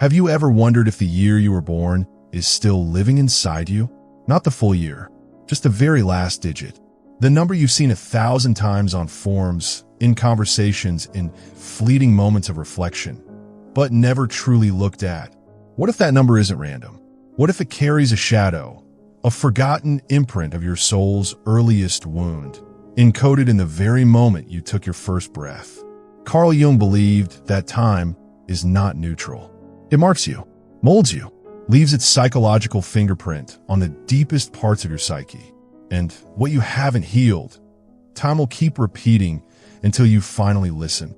Have you ever wondered if the year you were born is still living inside you? Not the full year, just the very last digit. The number you've seen 1,000 times on forums, in conversations, in fleeting moments of reflection, but never truly looked at. What if that number isn't random? What if it carries a shadow, a forgotten imprint of your soul's earliest wound, encoded in the very moment you took your first breath? Carl Jung believed that time is not neutral. It marks you, molds you, leaves its psychological fingerprint on the deepest parts of your psyche. And what you haven't healed, time will keep repeating until you finally listen.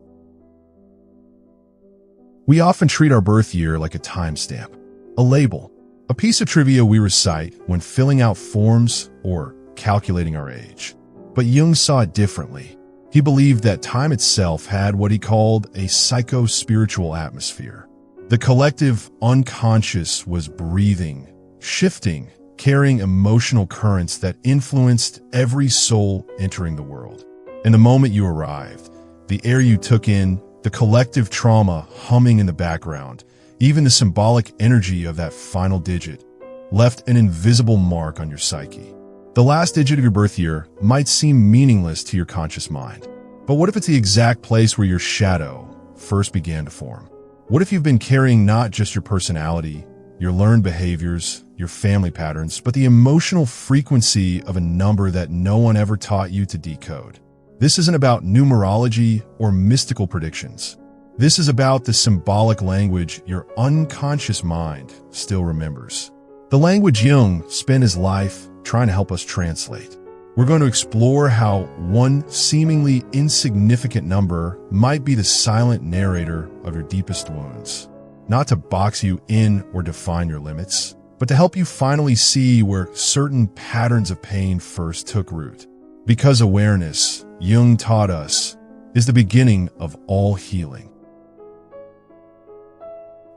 We often treat our birth year like a timestamp, a label, a piece of trivia we recite when filling out forms or calculating our age. But Jung saw it differently. He believed that time itself had what he called a psycho-spiritual atmosphere. The collective unconscious was breathing, shifting, carrying emotional currents that influenced every soul entering the world. And the moment you arrived, the air you took in, the collective trauma humming in the background, even the symbolic energy of that final digit, left an invisible mark on your psyche. The last digit of your birth year might seem meaningless to your conscious mind. But what if it's the exact place where your shadow first began to form? What if you've been carrying not just your personality, your learned behaviors, your family patterns, but the emotional frequency of a number that no one ever taught you to decode? This isn't about numerology or mystical predictions. This is about the symbolic language your unconscious mind still remembers. The language Jung spent his life trying to help us translate. We're going to explore how one seemingly insignificant number might be the silent narrator of your deepest wounds. Not to box you in or define your limits, but to help you finally see where certain patterns of pain first took root. Because awareness, Jung taught us, is the beginning of all healing.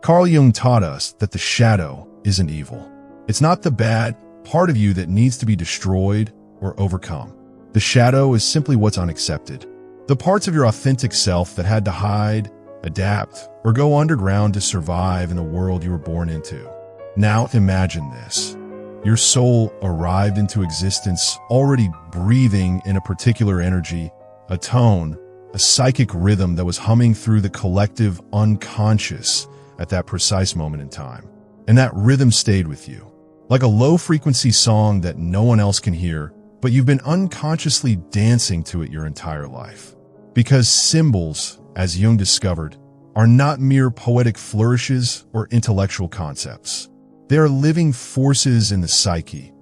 Carl Jung taught us that the shadow isn't evil. It's not the bad part of you that needs to be destroyed or overcome. The shadow is simply what's unaccepted. The parts of your authentic self that had to hide, adapt, or go underground to survive in the world you were born into. Now imagine this. Your soul arrived into existence already breathing in a particular energy, a tone, a psychic rhythm that was humming through the collective unconscious at that precise moment in time. And that rhythm stayed with you, like a low-frequency song that no one else can hear, but you've been unconsciously dancing to it your entire life. Because symbols, as Jung discovered, are not mere poetic flourishes or intellectual concepts. They are living forces in the psyche,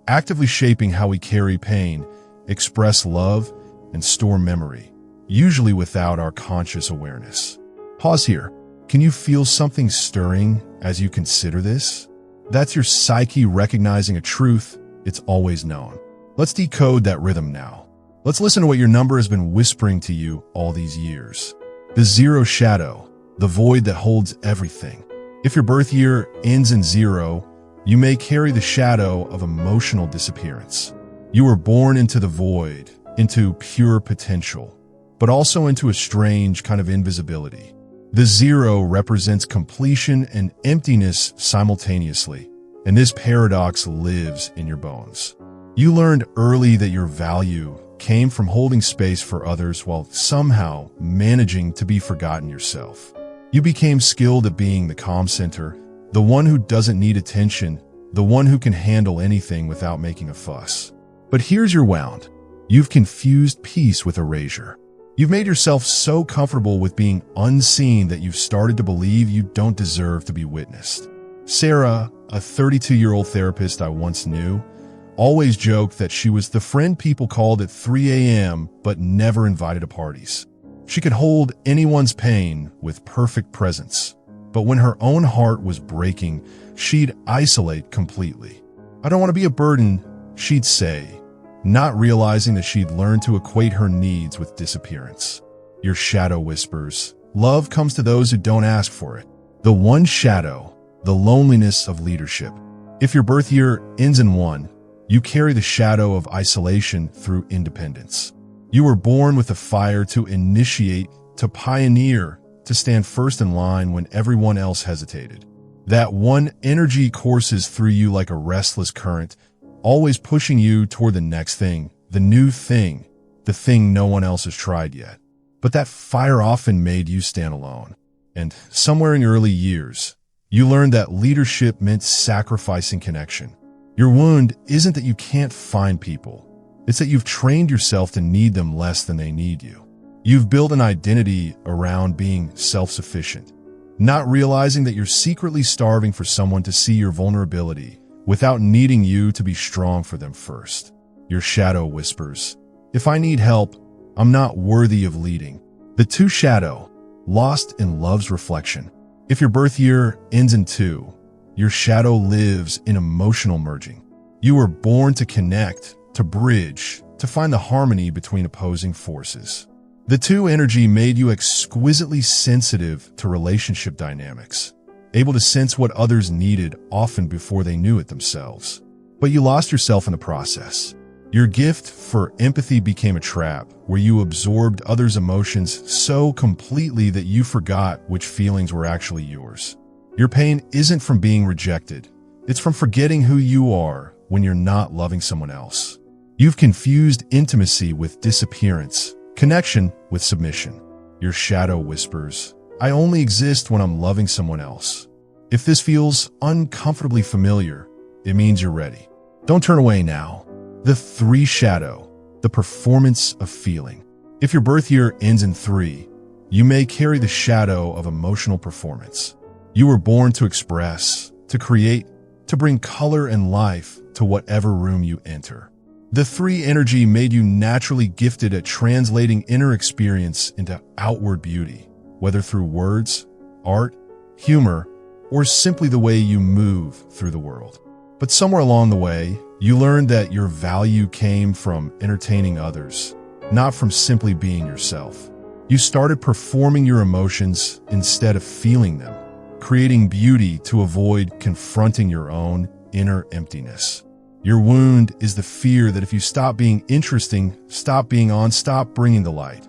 actively shaping how we carry pain, express love, and store memory, usually without our conscious awareness. Pause here. Can you feel something stirring as you consider this? That's your psyche recognizing a truth it's always known. Let's decode that rhythm now. Let's listen to what your number has been whispering to you all these years. The zero shadow, the void that holds everything. If your birth year ends in 0, you may carry the shadow of emotional disappearance. You were born into the void, into pure potential, but also into a strange kind of invisibility. The 0 represents completion and emptiness simultaneously, and this paradox lives in your bones. You learned early that your value came from holding space for others while somehow managing to be forgotten yourself. You became skilled at being the calm center, the one who doesn't need attention, the one who can handle anything without making a fuss. But here's your wound. You've confused peace with erasure. You've made yourself so comfortable with being unseen that you've started to believe you don't deserve to be witnessed. Sarah, a 32-year-old therapist I once knew, always joked that she was the friend people called at 3 a.m. but never invited to parties. She could hold anyone's pain with perfect presence, but when her own heart was breaking, she'd isolate completely. "I don't want to be a burden," she'd say, not realizing that she'd learned to equate her needs with disappearance. Your shadow whispers, love comes to those who don't ask for it. The one shadow, the loneliness of leadership. If your birth year ends in 1, you carry the shadow of isolation through independence. You were born with a fire to initiate, to pioneer, to stand first in line when everyone else hesitated. That one energy courses through you like a restless current, always pushing you toward the next thing, the new thing, the thing no one else has tried yet. But that fire often made you stand alone. And somewhere in your early years, you learned that leadership meant sacrificing connection. Your wound isn't that you can't find people. It's that you've trained yourself to need them less than they need you. You've built an identity around being self-sufficient, not realizing that you're secretly starving for someone to see your vulnerability without needing you to be strong for them first. Your shadow whispers, "If I need help, I'm not worthy of leading." The 2 shadow, lost in love's reflection. If your birth year ends in 2, your shadow lives in emotional merging. You were born to connect, to bridge, to find the harmony between opposing forces. The 2 energy made you exquisitely sensitive to relationship dynamics, able to sense what others needed often before they knew it themselves. But you lost yourself in the process. Your gift for empathy became a trap where you absorbed others' emotions so completely that you forgot which feelings were actually yours. Your pain isn't from being rejected. It's from forgetting who you are when you're not loving someone else. You've confused intimacy with disappearance, connection with submission. Your shadow whispers, "I only exist when I'm loving someone else." If this feels uncomfortably familiar, it means you're ready. Don't turn away now. The 3 shadow, the performance of feeling. If your birth year ends in 3, you may carry the shadow of emotional performance. You were born to express, to create, to bring color and life to whatever room you enter. The 3 energy made you naturally gifted at translating inner experience into outward beauty, whether through words, art, humor, or simply the way you move through the world. But somewhere along the way, you learned that your value came from entertaining others, not from simply being yourself. You started performing your emotions instead of feeling them, creating beauty to avoid confronting your own inner emptiness. Your wound is the fear that if you stop being interesting, stop being on, stop bringing the light,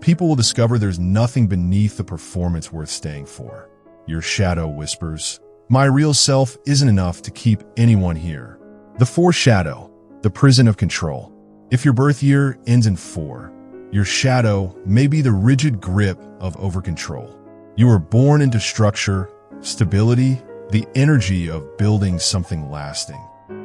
people will discover there's nothing beneath the performance worth staying for. Your shadow whispers, "My real self isn't enough to keep anyone here." The 4 shadow, the prison of control. If your birth year ends in 4, your shadow may be the rigid grip of over-control. You were born into structure, stability, the energy of building something lasting.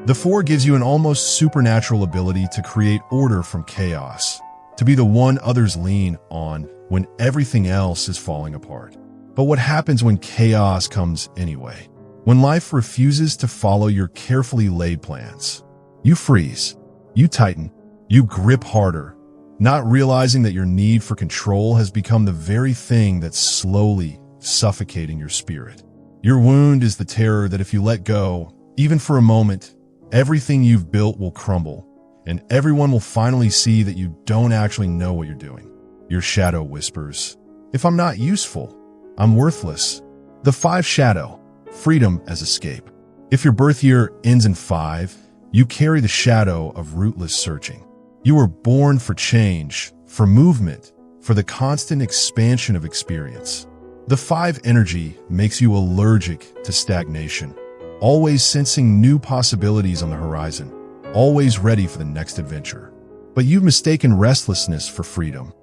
The 4 gives you an almost supernatural ability to create order from chaos, to be the one others lean on when everything else is falling apart. But what happens when chaos comes anyway? When life refuses to follow your carefully laid plans? You freeze, you tighten, you grip harder, not realizing that your need for control has become the very thing that's slowly suffocating your spirit. Your wound is the terror that if you let go, even for a moment, everything you've built will crumble, and everyone will finally see that you don't actually know what you're doing. Your shadow whispers, "If I'm not useful, I'm worthless." The 5 shadow, freedom as escape. If your birth year ends in 5, you carry the shadow of rootless searching. You were born for change, for movement, for the constant expansion of experience. The 5 energy makes you allergic to stagnation, always sensing new possibilities on the horizon, always ready for the next adventure. But you've mistaken restlessness for freedom.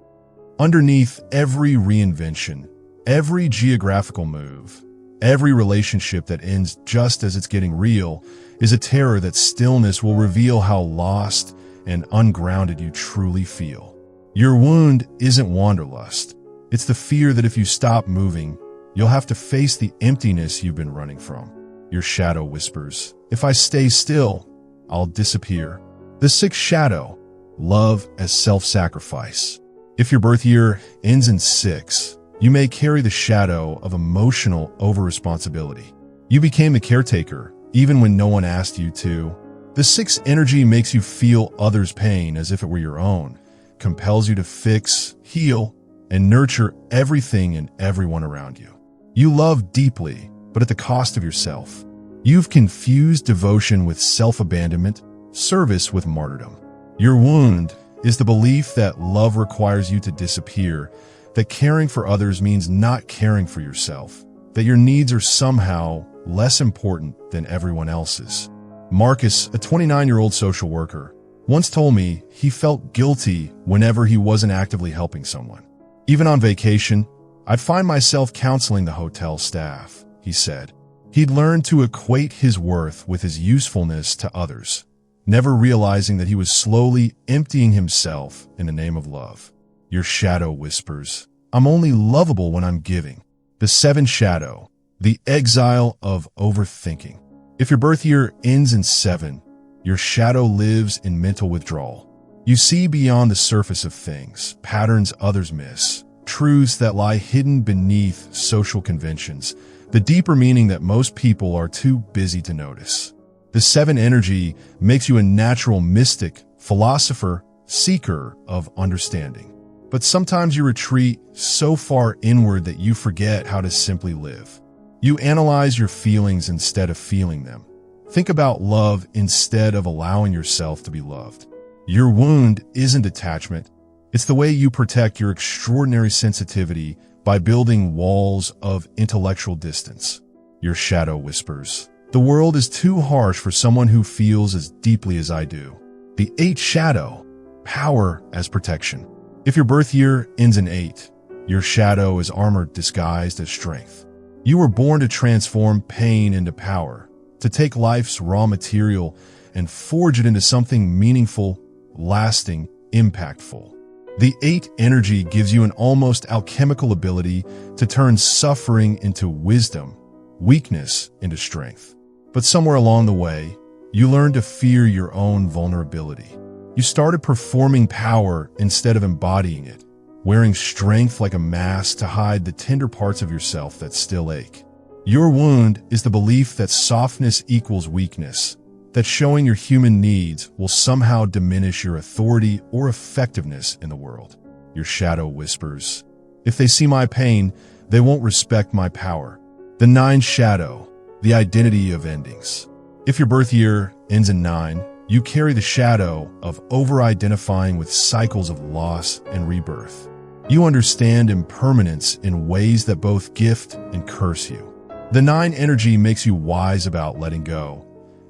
Underneath every reinvention, every geographical move, every relationship that ends just as it's getting real is a terror that stillness will reveal how lost and ungrounded you truly feel. Your wound isn't wanderlust. It's the fear that if you stop moving, you'll have to face the emptiness you've been running from. Your shadow whispers, "If I stay still, I'll disappear." The 6 shadow, love as self-sacrifice. If your birth year ends in 6, you may carry the shadow of emotional over-responsibility. You became the caretaker, even when no one asked you to. The 6 energy makes you feel others' pain as if it were your own, compels you to fix, heal, and nurture everything and everyone around you. You love deeply, but at the cost of yourself. You've confused devotion with self-abandonment, service with martyrdom. Your wound is the belief that love requires you to disappear, that caring for others means not caring for yourself, that your needs are somehow less important than everyone else's. Marcus, a 29-year-old social worker, once told me he felt guilty whenever he wasn't actively helping someone. Even on vacation, I'd find myself counseling the hotel staff, he said. He'd learned to equate his worth with his usefulness to others, never realizing that he was slowly emptying himself in the name of love. Your shadow whispers, "I'm only lovable when I'm giving." The 7 shadow, the exile of overthinking. If your birth year ends in 7, your shadow lives in mental withdrawal. You see beyond the surface of things, patterns others miss, truths that lie hidden beneath social conventions, the deeper meaning that most people are too busy to notice. The 7 energy makes you a natural mystic, philosopher, seeker of understanding. But sometimes you retreat so far inward that you forget how to simply live. You analyze your feelings instead of feeling them. Think about love instead of allowing yourself to be loved. Your wound isn't attachment. It's the way you protect your extraordinary sensitivity by building walls of intellectual distance. Your shadow whispers, "The world is too harsh for someone who feels as deeply as I do." The 8 shadow, power as protection. If your birth year ends in 8, your shadow is armor disguised as strength. You were born to transform pain into power, to take life's raw material and forge it into something meaningful, lasting, impactful. The 8 energy gives you an almost alchemical ability to turn suffering into wisdom, weakness into strength. But somewhere along the way, you learned to fear your own vulnerability. You started performing power instead of embodying it, wearing strength like a mask to hide the tender parts of yourself that still ache. Your wound is the belief that softness equals weakness, that showing your human needs will somehow diminish your authority or effectiveness in the world. Your shadow whispers, "If they see my pain, they won't respect my power." The 9 shadow, the identity of endings. If your birth year ends in 9, you carry the shadow of over-identifying with cycles of loss and rebirth. You understand impermanence in ways that both gift and curse you. The 9 energy makes you wise about letting go,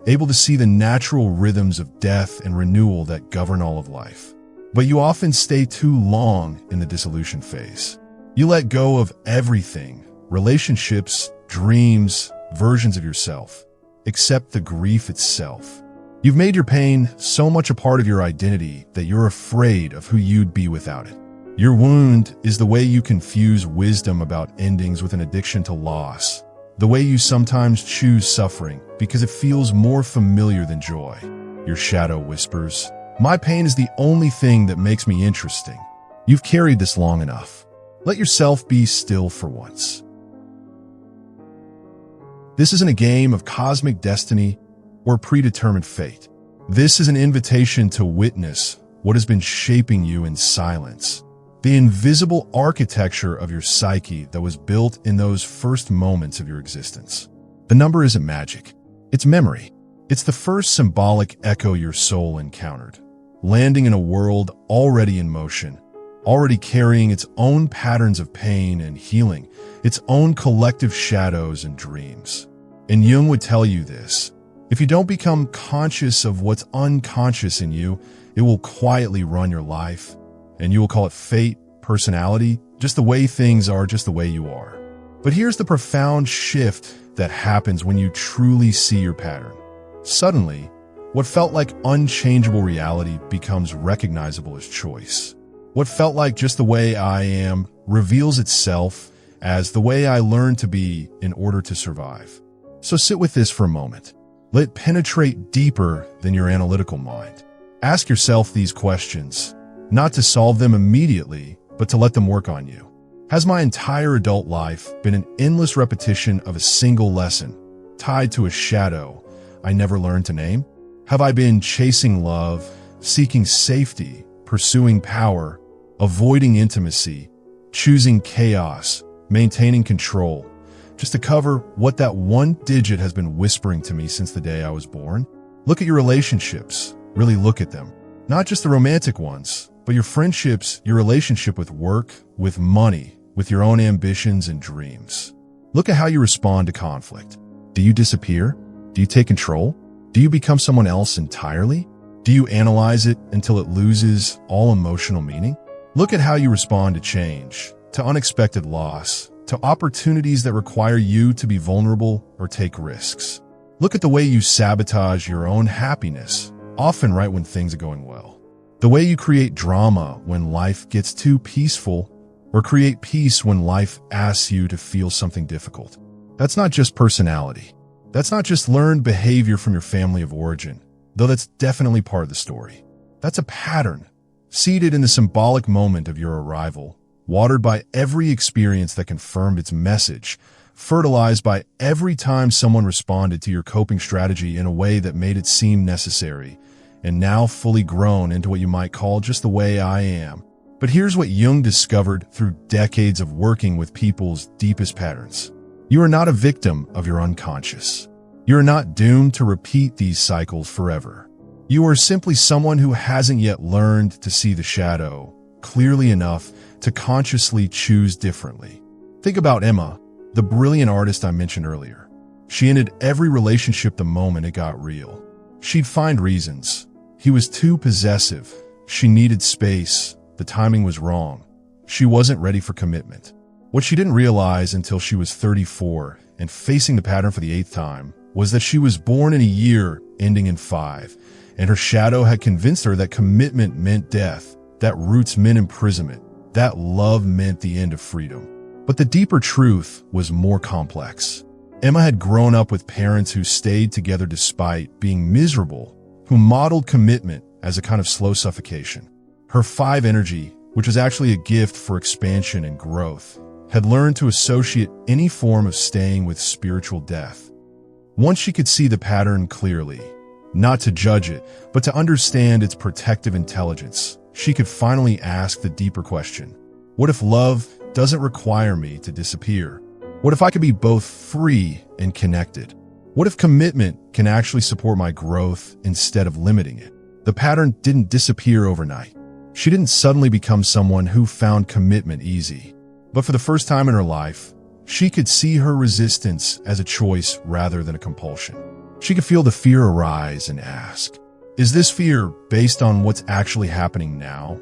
able to see the natural rhythms of death and renewal that govern all of life. But you often stay too long in the dissolution phase. You let go of everything, relationships, dreams, versions of yourself, except the grief itself. You've made your pain so much a part of your identity that you're afraid of who you'd be without it. Your wound is the way you confuse wisdom about endings with an addiction to loss, the way you sometimes choose suffering because it feels more familiar than joy. Your shadow whispers, "My pain is the only thing that makes me interesting." You've carried this long enough. Let yourself be still for once. This isn't a game of cosmic destiny or predetermined fate. This is an invitation to witness what has been shaping you in silence, the invisible architecture of your psyche that was built in those first moments of your existence. The number isn't magic. It's memory. It's the first symbolic echo your soul encountered, landing in a world already in motion, already carrying its own patterns of pain and healing, its own collective shadows and dreams. And Jung would tell you this: if you don't become conscious of what's unconscious in you, it will quietly run your life, and you will call it fate, personality, just the way things are, just the way you are. But here's the profound shift that happens when you truly see your pattern. Suddenly, what felt like unchangeable reality becomes recognizable as choice. What felt like just the way I am reveals itself as the way I learned to be in order to survive. So sit with this for a moment. Let it penetrate deeper than your analytical mind. Ask yourself these questions, not to solve them immediately, but to let them work on you. Has my entire adult life been an endless repetition of a single lesson, tied to a shadow I never learned to name? Have I been chasing love, seeking safety, pursuing power, avoiding intimacy, choosing chaos, maintaining control, just to cover what that one digit has been whispering to me since the day I was born? Look at your relationships. Really look at them. Not just the romantic ones, but but your friendships, your relationship with work, with money, with your own ambitions and dreams. Look at how you respond to conflict. Do you disappear? Do you take control? Do you become someone else entirely? Do you analyze it until it loses all emotional meaning? Look at how you respond to change, to unexpected loss, to opportunities that require you to be vulnerable or take risks. Look at the way you sabotage your own happiness, often right when things are going well. The way you create drama when life gets too peaceful, or create peace when life asks you to feel something difficult. That's not just personality. That's not just learned behavior from your family of origin, though that's definitely part of the story. That's a pattern, seated in the symbolic moment of your arrival, watered by every experience that confirmed its message, fertilized by every time someone responded to your coping strategy in a way that made it seem necessary, and now fully grown into what you might call just the way I am. But here's what Jung discovered through decades of working with people's deepest patterns. You are not a victim of your unconscious. You are not doomed to repeat these cycles forever. You are simply someone who hasn't yet learned to see the shadow clearly enough to consciously choose differently. Think about Emma, the brilliant artist I mentioned earlier. She ended every relationship the moment it got real. She'd find reasons. He was too possessive. She needed space. The timing was wrong. She wasn't ready for commitment. What she didn't realize until she was 34 and facing the pattern for the 8th time was that she was born in a year ending in 5, and her shadow had convinced her that commitment meant death, that roots meant imprisonment, that love meant the end of freedom. But the deeper truth was more complex. Emma had grown up with parents who stayed together despite being miserable, who modeled commitment as a kind of slow suffocation. Her 5 energy, which was actually a gift for expansion and growth, had learned to associate any form of staying with spiritual death. Once she could see the pattern clearly, not to judge it, but to understand its protective intelligence, she could finally ask the deeper question: what if love doesn't require me to disappear? What if I could be both free and connected? What if commitment can actually support my growth instead of limiting it? The pattern didn't disappear overnight. She didn't suddenly become someone who found commitment easy. But for the first time in her life, she could see her resistance as a choice rather than a compulsion. She could feel the fear arise and ask, is this fear based on what's actually happening now?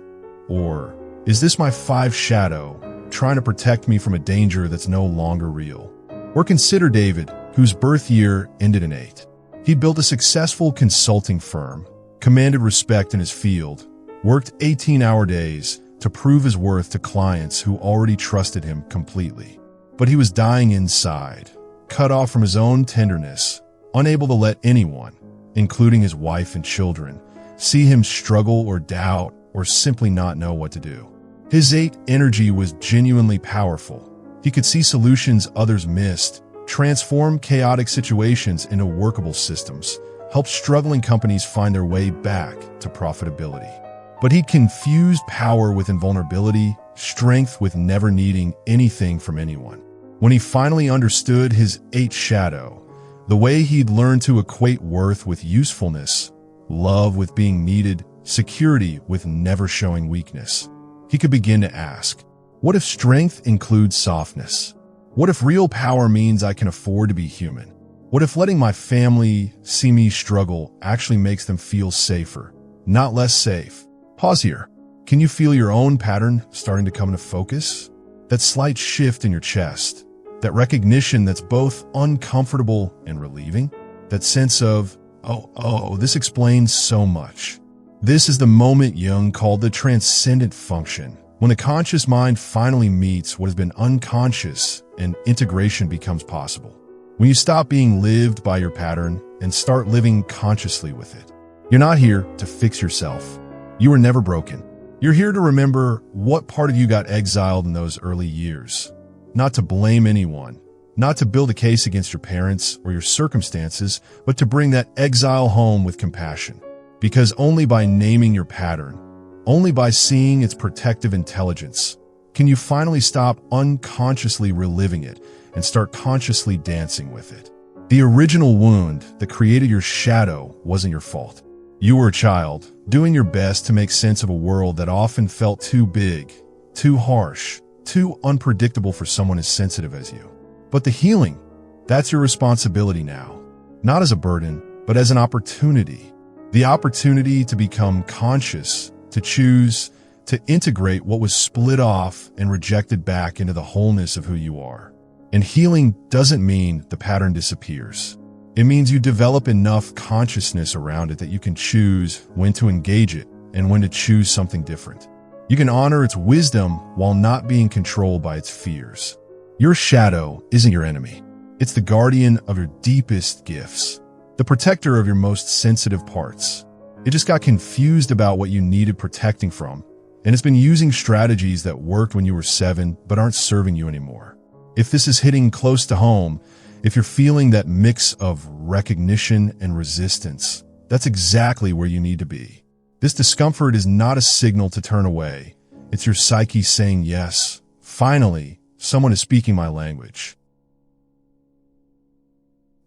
Or is this my 5 shadow trying to protect me from a danger that's no longer real? Or consider David, whose birth year ended in 8. He built a successful consulting firm, commanded respect in his field, worked 18-hour days to prove his worth to clients who already trusted him completely. But he was dying inside, cut off from his own tenderness, unable to let anyone, including his wife and children, see him struggle or doubt or simply not know what to do. His 8 energy was genuinely powerful. He could see solutions others missed, transform chaotic situations into workable systems, help struggling companies find their way back to profitability. But he confused power with invulnerability, strength with never needing anything from anyone. When he finally understood his 8 shadow, the way he'd learned to equate worth with usefulness, love with being needed, security with never showing weakness, he could begin to ask, what if strength includes softness? What if real power means I can afford to be human? What if letting my family see me struggle actually makes them feel safer, not less safe? Pause here. Can you feel your own pattern starting to come into focus? That slight shift in your chest, that recognition that's both uncomfortable and relieving, that sense of, oh, this explains so much. This is the moment Jung called the transcendent function, when the conscious mind finally meets what has been unconscious and integration becomes possible. When you stop being lived by your pattern and start living consciously with it. You're not here to fix yourself. You were never broken. You're here to remember what part of you got exiled in those early years. Not to blame anyone, not to build a case against your parents or your circumstances, but to bring that exile home with compassion. Because only by naming your pattern, only by seeing its protective intelligence, can you finally stop unconsciously reliving it and start consciously dancing with it. The original wound that created your shadow wasn't your fault. You were a child, doing your best to make sense of a world that often felt too big, too harsh, too unpredictable for someone as sensitive as you. But the healing, that's your responsibility now. Not as a burden, but as an opportunity. The opportunity to become conscious, to choose, to integrate what was split off and rejected back into the wholeness of who you are. And healing doesn't mean the pattern disappears. It means you develop enough consciousness around it that you can choose when to engage it and when to choose something different. You can honor its wisdom while not being controlled by its fears. Your shadow isn't your enemy. It's the guardian of your deepest gifts, the protector of your most sensitive parts. It just got confused about what you needed protecting from, and it's been using strategies that worked when you were 7 but aren't serving you anymore. If this is hitting close to home, if you're feeling that mix of recognition and resistance, that's exactly where you need to be. This discomfort is not a signal to turn away. It's your psyche saying, yes, finally, someone is speaking my language.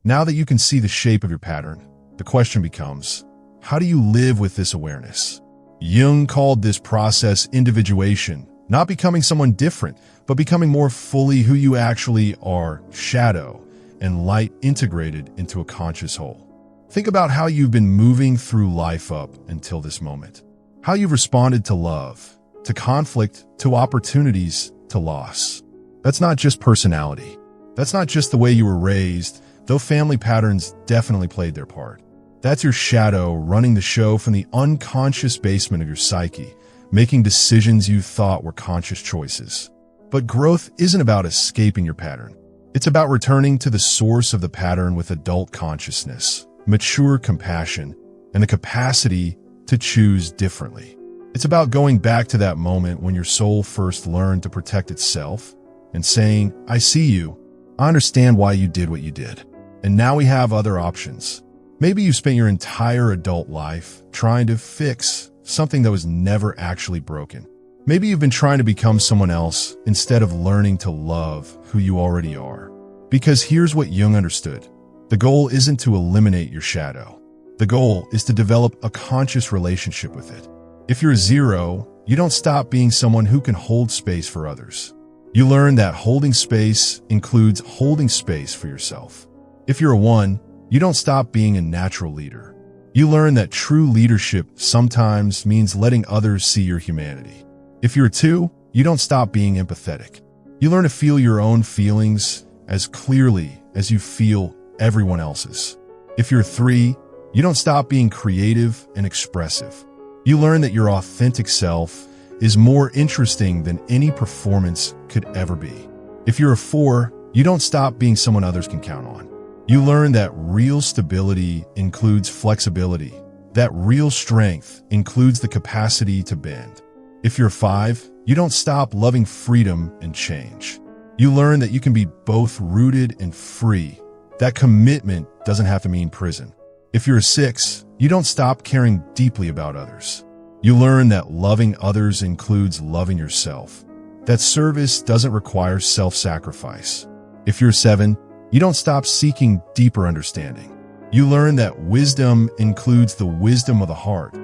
Now that you can see the shape of your pattern, the question becomes, how do you live with this awareness? Jung called this process individuation, not becoming someone different, but becoming more fully who you actually are, shadow and light integrated into a conscious whole. Think about how you've been moving through life up until this moment. How you've responded to love, to conflict, to opportunities, to loss. That's not just personality. That's not just the way you were raised, though family patterns definitely played their part. That's your shadow running the show from the unconscious basement of your psyche, making decisions you thought were conscious choices. But growth isn't about escaping your pattern. It's about returning to the source of the pattern with adult consciousness, mature compassion, and the capacity to choose differently. It's about going back to that moment when your soul first learned to protect itself and saying, I see you, I understand why you did what you did, and now we have other options. Maybe you spent your entire adult life trying to fix something that was never actually broken. Maybe you've been trying to become someone else instead of learning to love who you already are. Because here's what Jung understood. The goal isn't to eliminate your shadow. The goal is to develop a conscious relationship with it. If you're a 0, you don't stop being someone who can hold space for others. You learn that holding space includes holding space for yourself. If you're a 1, you don't stop being a natural leader. You learn that true leadership sometimes means letting others see your humanity. If you're a 2, you don't stop being empathetic. You learn to feel your own feelings as clearly as you feel everyone else's. If you're a 3, you don't stop being creative and expressive. You learn that your authentic self is more interesting than any performance could ever be. If you're a 4, you don't stop being someone others can count on. You learn that real stability includes flexibility, that real strength includes the capacity to bend. If you're a 5, you don't stop loving freedom and change. You learn that you can be both rooted and free, that commitment doesn't have to mean prison. If you're a 6, you don't stop caring deeply about others. You learn that loving others includes loving yourself, that service doesn't require self-sacrifice. If you're a 7, you don't stop seeking deeper understanding. You learn that wisdom includes the wisdom of the heart,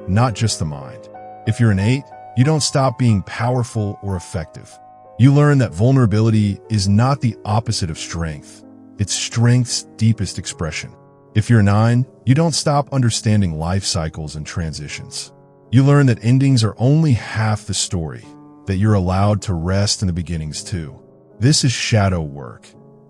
not just the mind. If you're an 8, you don't stop being powerful or effective. You learn that vulnerability is not the opposite of strength. It's strength's deepest expression. If you're a 9, you don't stop understanding life cycles and transitions. You learn that endings are only half the story, that you're allowed to rest in the beginnings too. This is shadow work.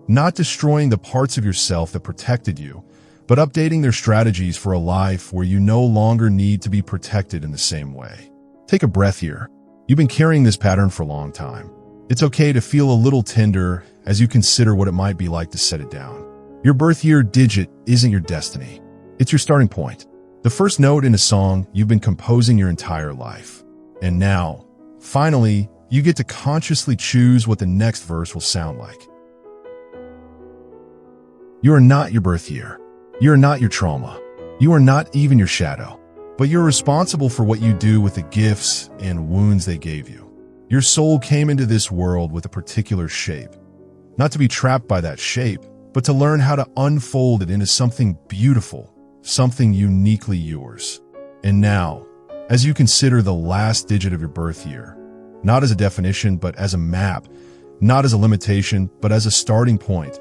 Not destroying the parts of yourself that protected you, but updating their strategies for a life where you no longer need to be protected in the same way. Take a breath here. You've been carrying this pattern for a long time. It's okay to feel a little tender as you consider what it might be like to set it down. Your birth year digit isn't your destiny. It's your starting point. The first note in a song you've been composing your entire life. And now, finally, you get to consciously choose what the next verse will sound like. You are not your birth year. You are not your trauma. You are not even your shadow. But you're responsible for what you do with the gifts and wounds they gave you. Your soul came into this world with a particular shape. Not to be trapped by that shape, but to learn how to unfold it into something beautiful, something uniquely yours. And now, as you consider the last digit of your birth year, not as a definition, but as a map, not as a limitation, but as a starting point,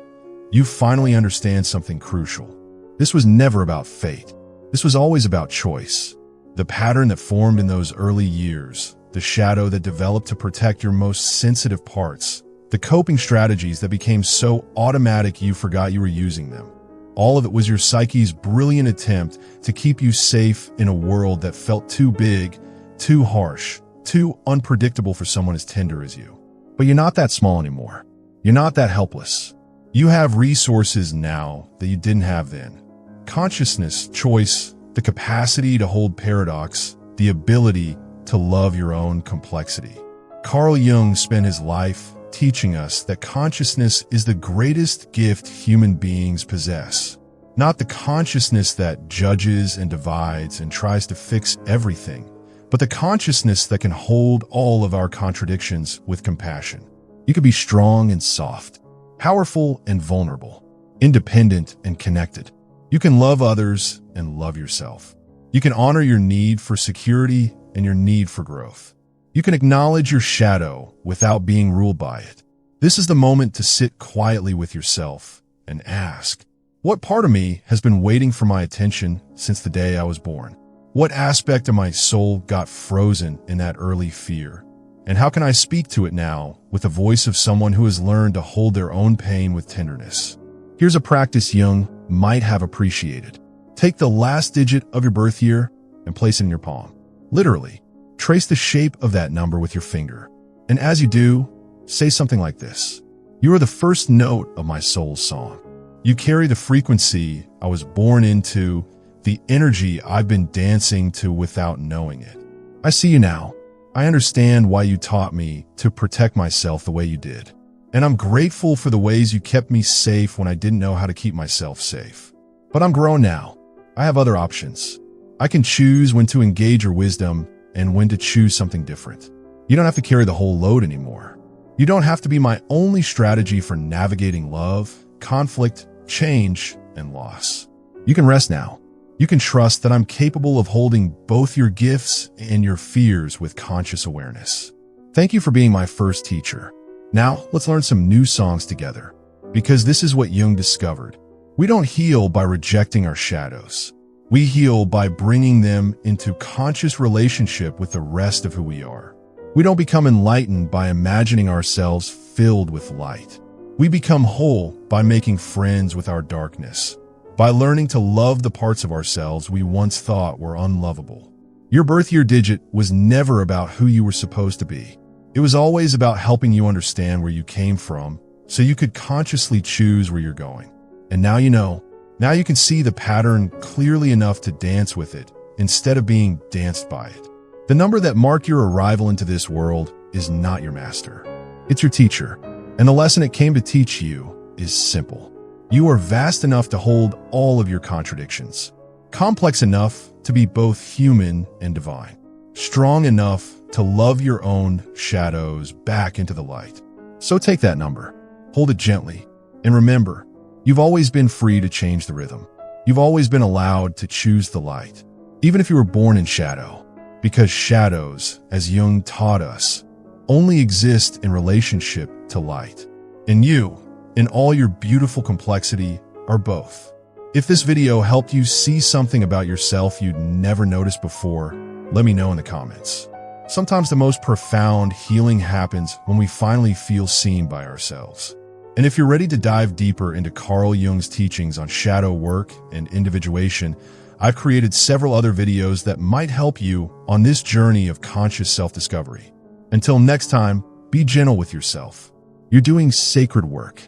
you finally understand something crucial. This was never about fate. This was always about choice. The pattern that formed in those early years, the shadow that developed to protect your most sensitive parts, the coping strategies that became so automatic you forgot you were using them. All of it was your psyche's brilliant attempt to keep you safe in a world that felt too big, too harsh, too unpredictable for someone as tender as you. But you're not that small anymore. You're not that helpless. You have resources now that you didn't have then. Consciousness, choice, the capacity to hold paradox, the ability to love your own complexity. Carl Jung spent his life teaching us that consciousness is the greatest gift human beings possess. Not the consciousness that judges and divides and tries to fix everything, but the consciousness that can hold all of our contradictions with compassion. You can be strong and soft, powerful and vulnerable, independent and connected. You can love others and love yourself. You can honor your need for security and your need for growth. You can acknowledge your shadow without being ruled by it. This is the moment to sit quietly with yourself and ask, what part of me has been waiting for my attention since the day I was born? What aspect of my soul got frozen in that early fear? And how can I speak to it now with the voice of someone who has learned to hold their own pain with tenderness? Here's a practice Jung might have appreciated. Take the last digit of your birth year and place it in your palm. Literally, trace the shape of that number with your finger. And as you do, say something like this. You are the first note of my soul's song. You carry the frequency I was born into, the energy I've been dancing to without knowing it. I see you now. I understand why you taught me to protect myself the way you did. And I'm grateful for the ways you kept me safe when I didn't know how to keep myself safe. But I'm grown now. I have other options. I can choose when to engage your wisdom and when to choose something different. You don't have to carry the whole load anymore. You don't have to be my only strategy for navigating love, conflict, change, and loss. You can rest now. You can trust that I'm capable of holding both your gifts and your fears with conscious awareness. Thank you for being my first teacher. Now, let's learn some new songs together, because this is what Jung discovered. We don't heal by rejecting our shadows. We heal by bringing them into conscious relationship with the rest of who we are. We don't become enlightened by imagining ourselves filled with light. We become whole by making friends with our darkness, by learning to love the parts of ourselves we once thought were unlovable. Your birth year digit was never about who you were supposed to be. It was always about helping you understand where you came from so you could consciously choose where you're going. And now you know. Now you can see the pattern clearly enough to dance with it instead of being danced by it. The number that marked your arrival into this world is not your master. It's your teacher. And the lesson it came to teach you is simple. You are vast enough to hold all of your contradictions, complex enough to be both human and divine, strong enough to love your own shadows back into the light. So take that number, hold it gently, and remember, you've always been free to change the rhythm. You've always been allowed to choose the light, even if you were born in shadow, because shadows, as Jung taught us, only exist in relationship to light. And you, in all your beautiful complexity, are both. If this video helped you see something about yourself you'd never noticed before, let me know in the comments. Sometimes the most profound healing happens when we finally feel seen by ourselves. And if you're ready to dive deeper into Carl Jung's teachings on shadow work and individuation, I've created several other videos that might help you on this journey of conscious self-discovery. Until next time, be gentle with yourself. You're doing sacred work.